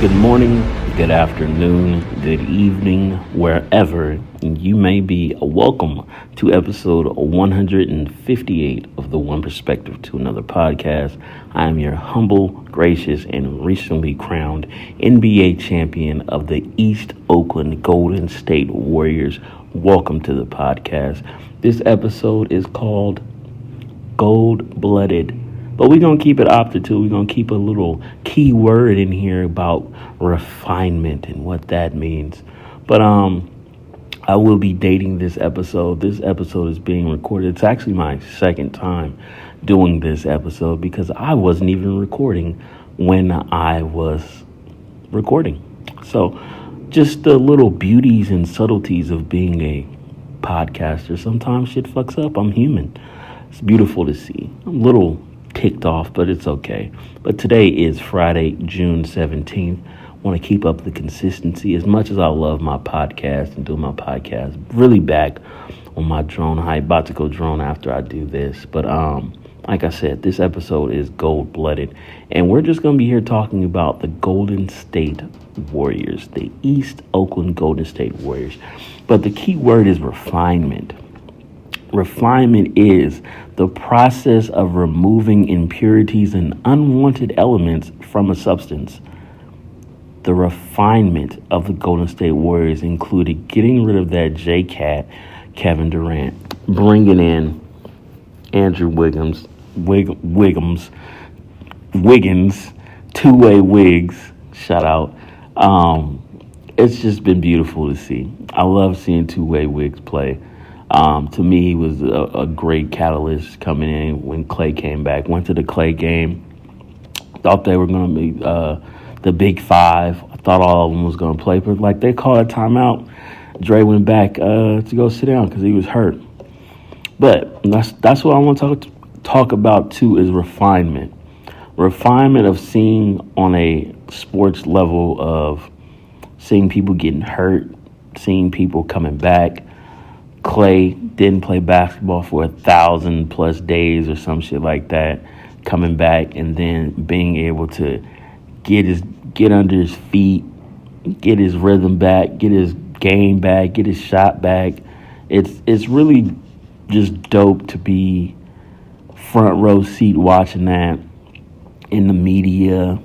Good morning, good afternoon, good evening, wherever you may be. Welcome to episode 158 of the One Perspective to Another podcast. I am your humble, gracious, and recently crowned NBA champion of the East Oakland Golden State Warriors. Welcome to the podcast. This episode is called Gold-Blooded. But we're going to keep it Opta too. We're going to keep a little key word in here about refinement and what that means. But I will be dating this episode. This episode is being recorded. It's actually my second time doing this episode because I wasn't even recording when I was recording. So just the little beauties and subtleties of being a podcaster. Sometimes shit fucks up. I'm human. It's beautiful to see. I'm a little ticked off, but it's okay. But today is Friday, June 17th. I want to keep up the consistency. As much as I love my podcast and do my podcast, really back on my drone hype. About to go drone after I do this. But like I said, this episode is gold-blooded. And we're just going to be here talking about the Golden State Warriors, the East Oakland Golden State Warriors. But the key word is refinement. Refinement is the process of removing impurities and unwanted elements from a substance. The refinement of the Golden State Warriors included getting rid of that J-Cat, Kevin Durant, bringing in Andrew Wiggins, two-way Wiggs, shout out. It's just been beautiful to see. I love seeing two-way Wiggs play. To me, he was a great catalyst coming in when Clay came back. Went to the Clay game. Thought they were going to be the Big Five. I thought all of them was going to play. But, like, they called a timeout. Dre went back to go sit down because he was hurt. But that's what I want to talk about, too, is refinement. Refinement of seeing on a sports level of seeing people getting hurt, seeing people coming back. Clay didn't play basketball for 1,000+ days or some shit like that, coming back and then being able to get under his feet, get his rhythm back, get his game back, get his shot back. It's really just dope to be front row seat watching that in the media.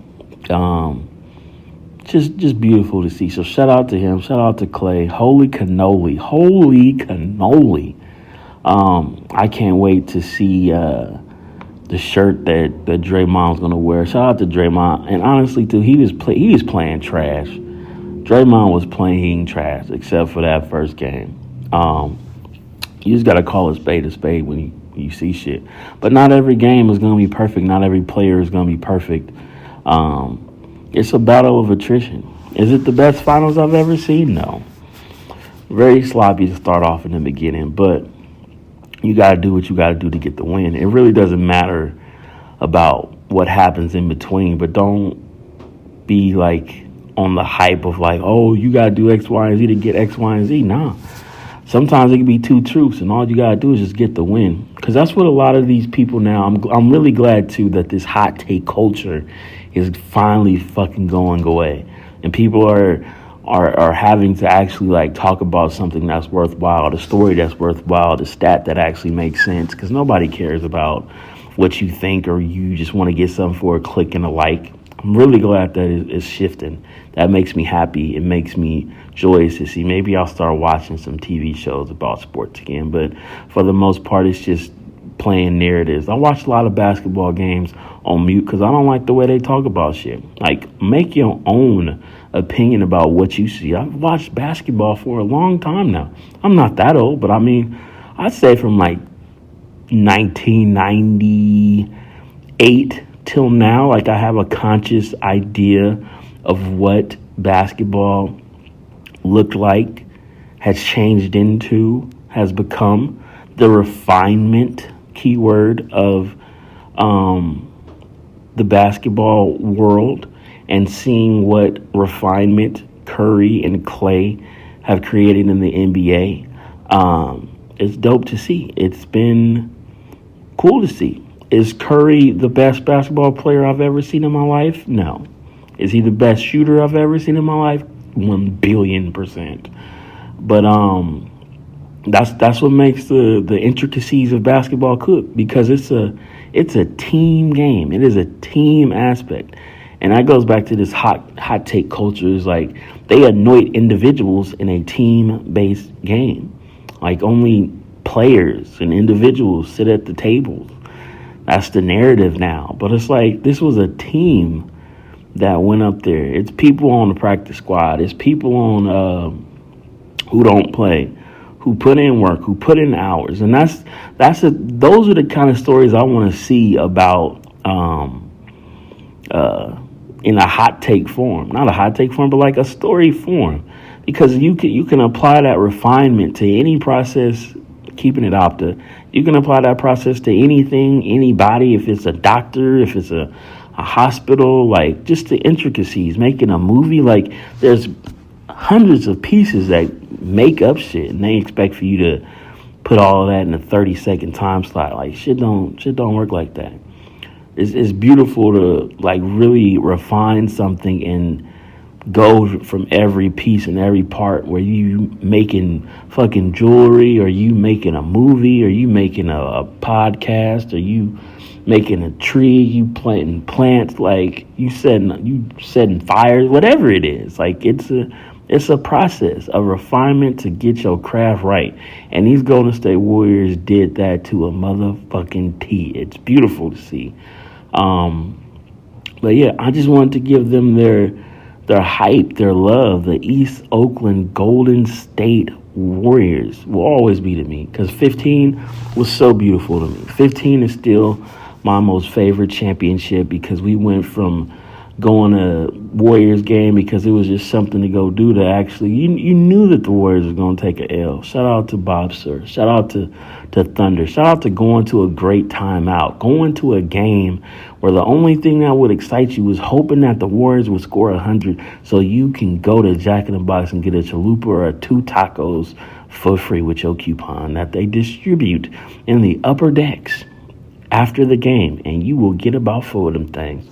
Just beautiful to see. So shout out to him. Shout out to Clay. Holy cannoli. I can't wait to see the shirt that Draymond's gonna wear. Shout out to Draymond. And honestly, too, he was playing trash. Draymond was playing trash, except for that first game. You just gotta call a spade when you see shit. But not every game is gonna be perfect. Not every player is gonna be perfect. It's a battle of attrition. Is it the best finals I've ever seen? No. Very sloppy to start off in the beginning, but you got to do what you got to do to get the win. It really doesn't matter about what happens in between, but don't be like on the hype of like, oh, you got to do X, Y, and Z to get X, Y, and Z. Nah. Sometimes it can be two truths, and all you got to do is just get the win. Because that's what a lot of these people now, I'm really glad, too, that this hot take culture is finally fucking going away. And people are having to actually, like, talk about something that's worthwhile, the story that's worthwhile, the stat that actually makes sense. Because nobody cares about what you think or you just want to get something for a click and a like. I'm really glad that it's shifting. That makes me happy. It makes me joyous to see. Maybe I'll start watching some TV shows about sports again. But for the most part, it's just playing narratives. I watch a lot of basketball games on mute because I don't like the way they talk about shit. Like, make your own opinion about what you see. I've watched basketball for a long time now. I'm not that old, but I mean, I'd say from like 1998 till now, like I have a conscious idea of what basketball looked like, has changed into, has become the refinement keyword of the basketball world, and seeing what refinement Curry and Clay have created in the NBA. It's dope to see. It's been cool to see. Is Curry the best basketball player I've ever seen in my life? No. Is he the best shooter I've ever seen in my life? 1,000,000,000%. But that's what makes the intricacies of basketball cook, because it's a team game. It is a team aspect. And that goes back to this hot take culture. Is like they anoint individuals in a team-based game. Like only players and individuals sit at the tables. That's the narrative now. But it's like this was a team that went up there. It's people on the practice squad. It's people on who don't play, who put in work, who put in hours. And those are the kind of stories I want to see about in a hot take form. Not a hot take form, but like a story form. Because you can apply that refinement to any process, keeping it Opta. You can apply that process to anything, anybody, if it's a doctor, if it's a hospital, like just the intricacies, making a movie. Like there's hundreds of pieces that make up shit, and they expect for you to put all of that in a 30-second time slot. Like shit don't work like that. It's beautiful to like really refine something and go from every piece and every part, where you making fucking jewelry, or you making a movie, or you making a podcast, or you making a tree, you planting plants, like you setting fires, whatever it is. Like it's a process, a refinement to get your craft right. And these Golden State Warriors did that to a motherfucking T. It's beautiful to see. But yeah, I just wanted to give them their hype, their love. The East Oakland Golden State Warriors will always be to me, because 15 was so beautiful to me. 15 is still my most favorite championship, because we went from going to Warriors game because it was just something to go do, to actually you knew that the Warriors were going to take an L. Shout out to Bob Sir. Shout out to Thunder. Shout out to going to a great timeout, going to a game where the only thing that would excite you was hoping that the Warriors would score 100 so you can go to Jack in the Box and get a chalupa or 2 tacos for free with your coupon that they distribute in the upper decks after the game, and you will get about 4 of them things.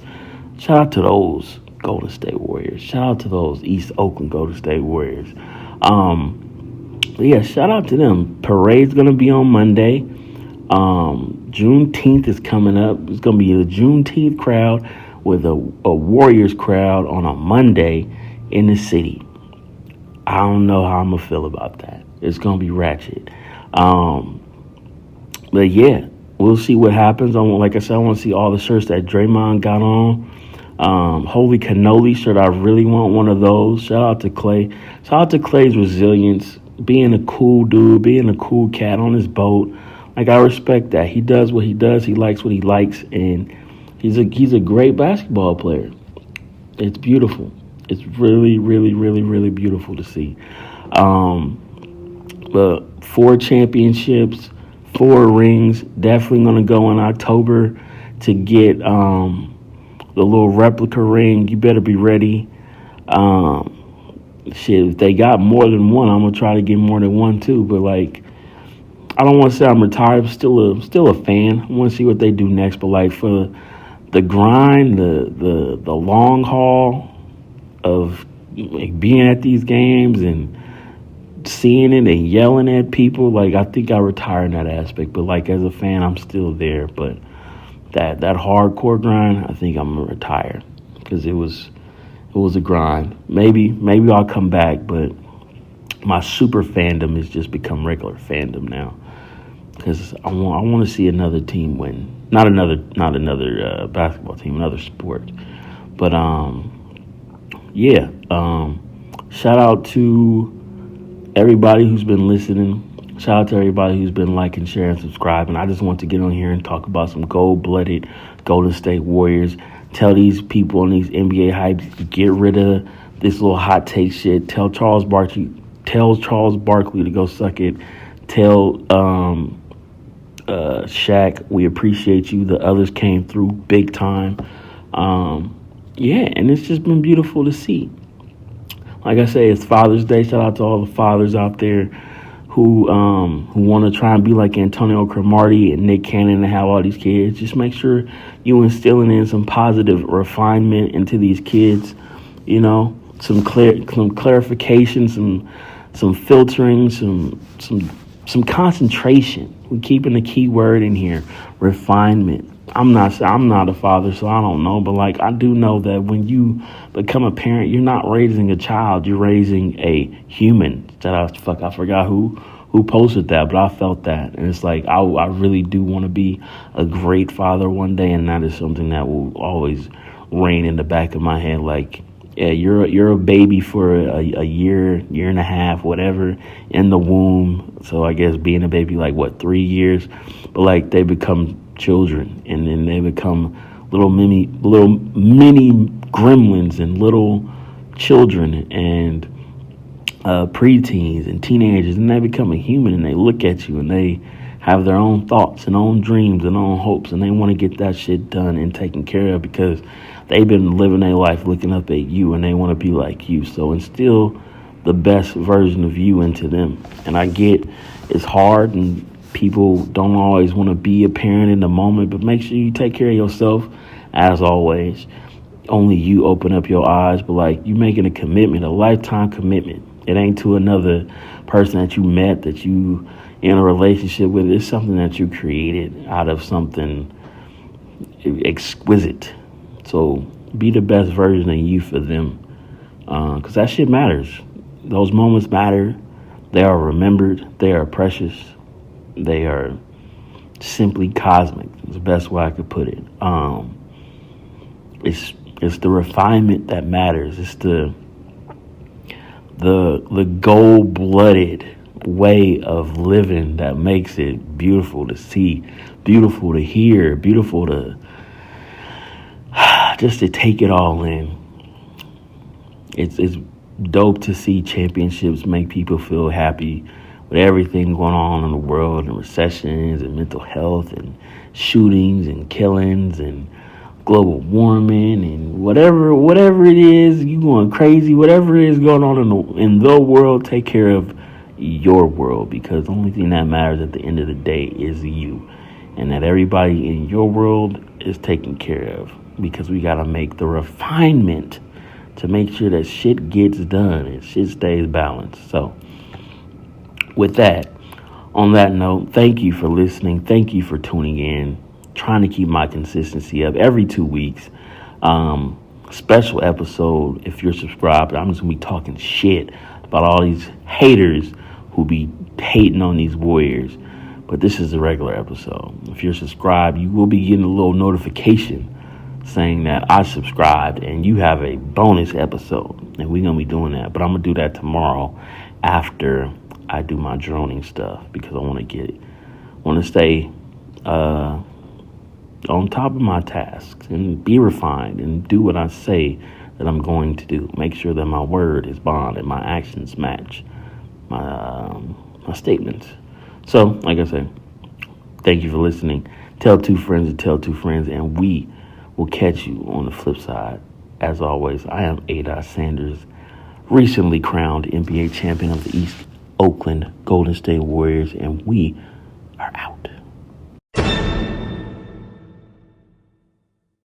Shout out to those Golden State Warriors. Shout out to those East Oakland Golden State Warriors. Yeah, shout out to them. Parade's going to be on Monday. Juneteenth is coming up. It's going to be the Juneteenth crowd with a Warriors crowd on a Monday in the city. I don't know how I'm going to feel about that. It's going to be ratchet. But yeah, we'll see what happens. Like I said, I want to see all the shirts that Draymond got on. Holy cannoli shirt, I really want one of those. Shout out to Clay. Shout out to Clay's resilience, being a cool dude, being a cool cat on his boat. Like, I respect that. He does what he does. He likes what he likes, and he's a great basketball player. It's beautiful. It's really, really, really, really beautiful to see. But 4 championships, 4 rings. Definitely going to go in October to get the little replica ring. You better be ready. If they got more than one, I'm gonna try to get more than one too. But like, I don't want to say I'm retired. I'm still a fan. I want to see what they do next. But like, for the grind, the long haul of like being at these games and seeing it and yelling at people, like, I think I retire in that aspect. But like, as a fan, I'm still there. But that hardcore grind, I think I'm gonna retire, because it was a grind. Maybe I'll come back, but my super fandom has just become regular fandom now, because I want to see another team win. Not another basketball team, another sport. But shout out to everybody who's been listening. Shout out to everybody who's been liking, sharing, subscribing. I just want to get on here and talk about some gold-blooded Golden State Warriors. Tell these people on these NBA hypes, get rid of this little hot take shit. Tell Charles Barkley to go suck it. Tell Shaq, we appreciate you. The others came through big time. And it's just been beautiful to see. Like I say, it's Father's Day. Shout out to all the fathers out there who want to try and be like Antonio Cromartie and Nick Cannon and have all these kids. Just make sure you instilling in some positive refinement into these kids. some clarification, some filtering, some concentration. We're keeping the key word in here, refinement. I'm not a father, so I don't know, but like I do know that when you become a parent, you're not raising a child, you're raising a human. I forgot who posted that, but I felt that, and it's like I really do want to be a great father one day, and that is something that will always reign in the back of my head. Like, yeah, you're a baby for a year and a half, whatever, in the womb. So I guess being a baby, like 3 years, but like they become children, and then they become little mini gremlins and little children and preteens and teenagers, and they become a human, and they look at you and they have their own thoughts and own dreams and own hopes, and they want to get that shit done and taken care of because they've been living their life looking up at you, and they want to be like you. So instill the best version of you into them. And I get it's hard, and people don't always want to be a parent in the moment, but make sure you take care of yourself. As always, only you open up your eyes, but like you making a commitment, a lifetime commitment. It ain't to another person that you met, that you in a relationship with. It's something that you created out of something exquisite. So be the best version of you for them, because that shit matters. Those moments matter. They are remembered. They are precious. They are simply cosmic. It's the best way I could put it. It's the refinement that matters. It's the gold-blooded way of living that makes it beautiful to see, beautiful to hear, beautiful to just to take it all in. It's dope to see championships make people feel happy with everything going on in the world, and recessions and mental health and shootings and killings and global warming and whatever it is, you going crazy, whatever it is going on in the world, take care of your world, because the only thing that matters at the end of the day is you, and that everybody in your world is taken care of, because we got to make the refinement to make sure that shit gets done and shit stays balanced. So with that, on that note, thank you for listening. Thank you for tuning in. Trying to keep my consistency up every 2 weeks. Special episode if you're subscribed. I'm just going to be talking shit about all these haters who be hating on these Warriors. But this is a regular episode. If you're subscribed, you will be getting a little notification saying that I subscribed and you have a bonus episode. And we're going to be doing that. But I'm going to do that tomorrow after I do my droning stuff, because I want to stay on top of my tasks and be refined and do what I say that I'm going to do. Make sure that my word is bond and my actions match my statements. So, like I said, thank you for listening. Tell two friends to tell two friends, and we will catch you on the flip side. As always, I am Ada Sanders, recently crowned NBA champion of the East Oakland Golden State Warriors, and we are out.